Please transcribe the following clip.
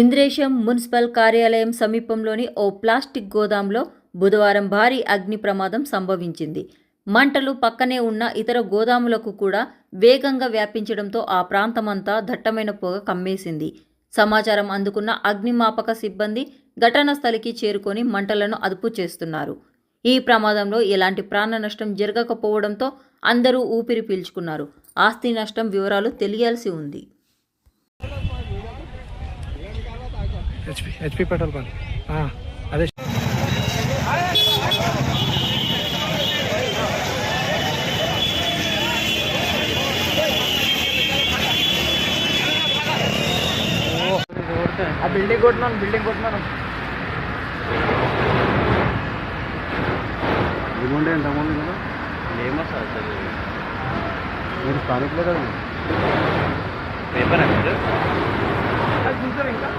Indresham municipal కార్యాలయం సమీపంలోని ఓ plastic గోదాంలో బుధవారం భారీ అగ్ని ప్రమాదం సంభవించింది. మంటలు పక్కనే ఉన్న ఇతర గోదాములకు కూడా వేగంగా వ్యాపించడంతో ఆ ప్రాంతమంతా దట్టమైన పొగ కమ్మేసింది. సమాచారం అందుకున్న అగ్నిమాపక సిబ్బంది ఘటనా స్థలికి చేరుకొని మంటలను అదుపు చేస్తున్నారు. ఈ ప్రమాదంలో ఎలాంటి ప్రాణ నష్టం జరగకపోవడంతో అందరూ ఊపిరి పీల్చుకున్నారు. ఆస్తి నష్టం వివరాలు తెలియాల్సి ఉంది. HP पेट्रोल पंप అదే ఆ బిల్డింగ్ కొట్టినాను ఏముండే ఎంతమంది కదా ఏమో సార్ మీరు స్థానికులే కదా అది చూసారు ఇంకా